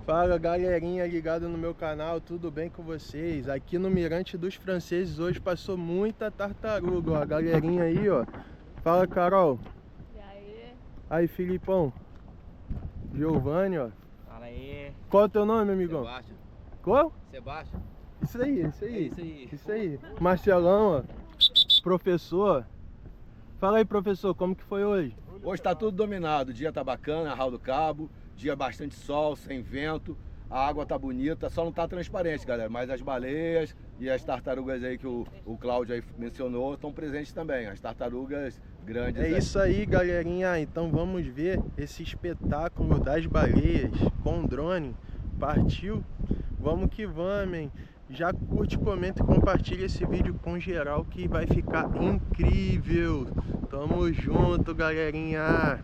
Fala galerinha ligada no meu canal, tudo bem com vocês? Aqui no Mirante dos Franceses hoje passou muita tartaruga, ó, a galerinha aí, ó. Fala, Carol. E aí? Aí, Filipão. Giovanni, ó. Fala aí. Qual é o teu nome, amigão? Sebastião. Qual? Sebastião. Isso aí, isso aí. É isso aí. Isso aí. Marcelão, ó. Professor. Fala aí, professor, como que foi hoje? Hoje tá tudo dominado, o dia tá bacana, Arraial do Cabo, dia bastante sol, sem vento, a água tá bonita, só não tá transparente, galera, mas as baleias e as tartarugas aí que o Cláudio aí mencionou estão presentes também, as tartarugas grandes. É isso aí, galerinha, então vamos ver esse espetáculo das baleias com drone. Partiu? Vamos que vamos, hein? Já curte, comenta e compartilha esse vídeo com geral que vai ficar incrível. Tamo junto, galerinha.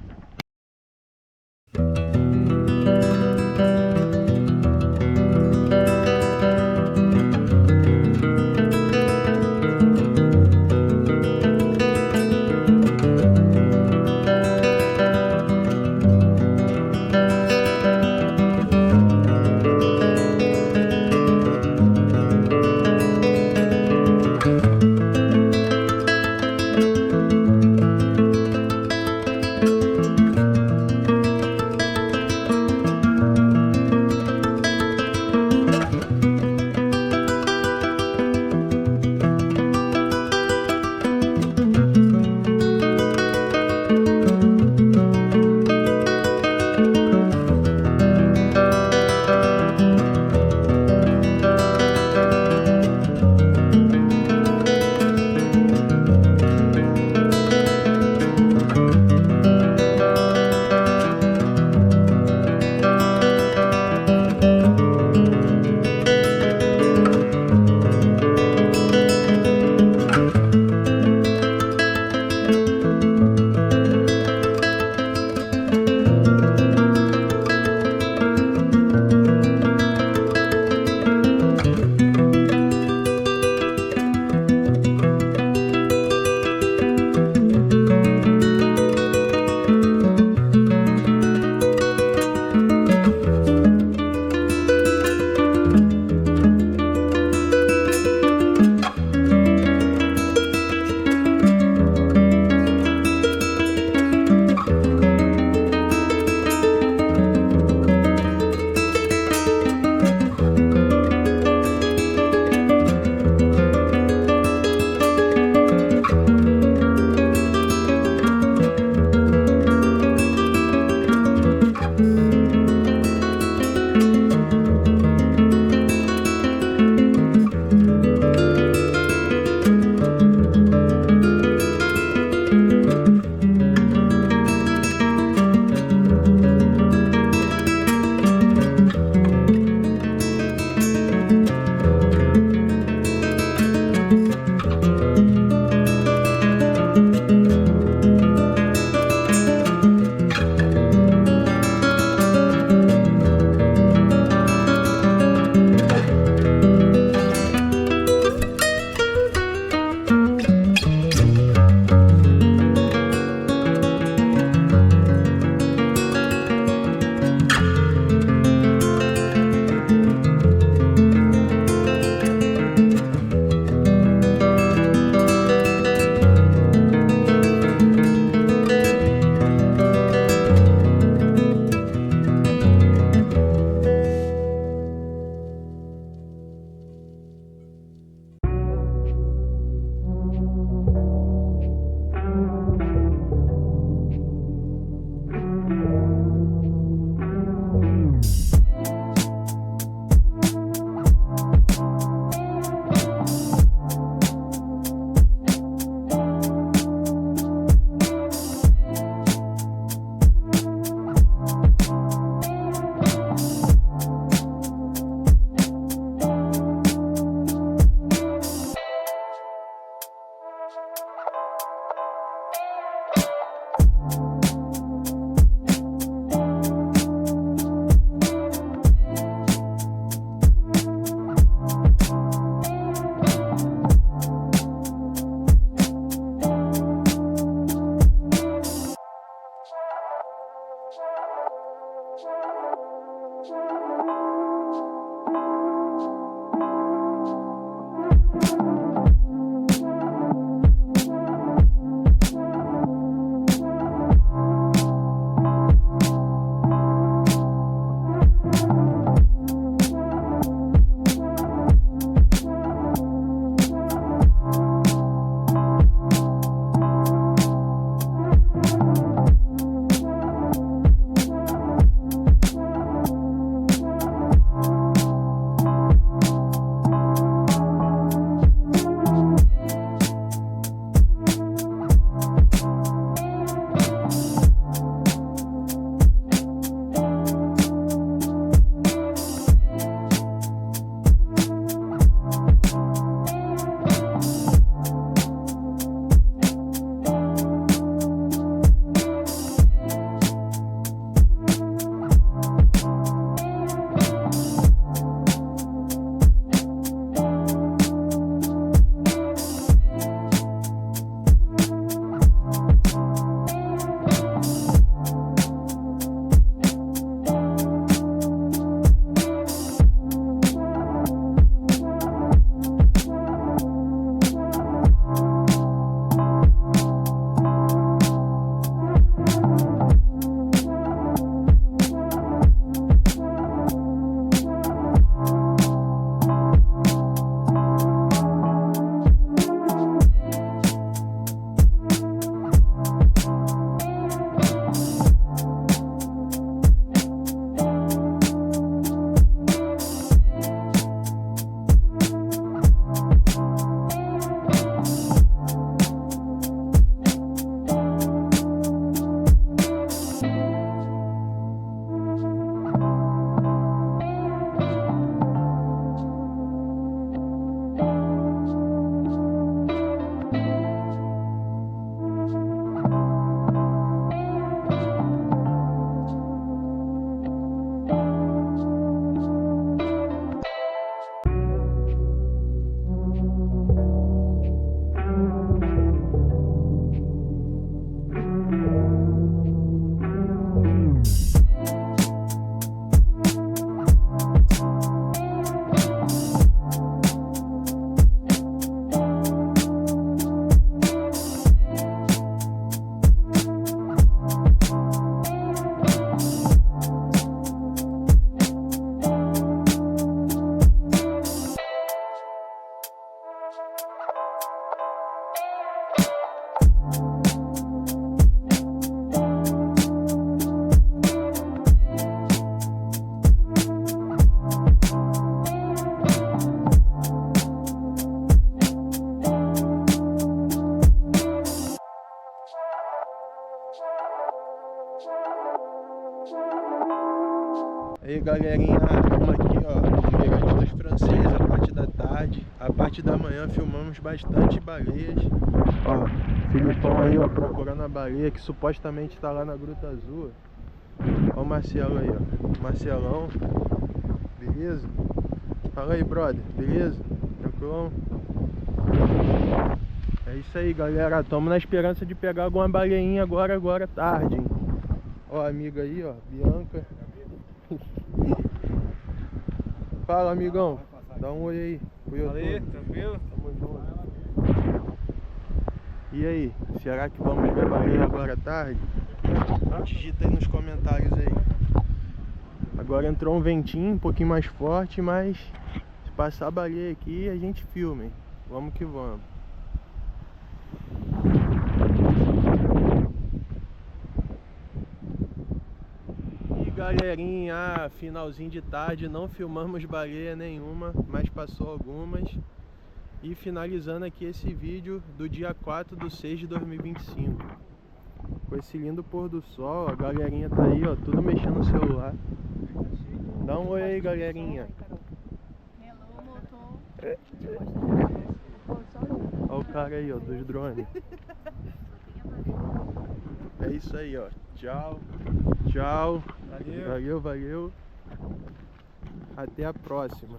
Aí galerinha, estamos aqui ó, no Mirante dos Franceses, a parte da tarde. A parte da manhã filmamos bastante baleias. Ó, Filipão aí ó, procurando a baleia que supostamente está lá na Gruta Azul. Ó o Marcelo aí ó, Marcelão. Beleza? Fala aí brother, beleza? Tranquilão? É isso aí galera, estamos na esperança de pegar alguma baleinha agora tarde, hein? Ó a amiga aí ó, Bianca. Fala amigão, dá um oi aí pro YouTube. Valeu, tranquilo? Tamo junto. E aí, será que vamos ver baleia agora à tarde? Digita aí nos comentários aí. Agora entrou um ventinho um pouquinho mais forte, mas se passar a baleia aqui a gente filma, hein? Vamos que vamos. Galerinha, finalzinho de tarde, não filmamos baleia nenhuma, mas passou algumas. E finalizando aqui esse vídeo do dia 4/6/2025. Com esse lindo pôr do sol, a galerinha tá aí, ó, tudo mexendo no celular. Dá um oi aí, galerinha. Olha o cara aí, ó, dos drones. É isso aí, ó. Tchau. Tchau. Valeu. Valeu. Até a próxima.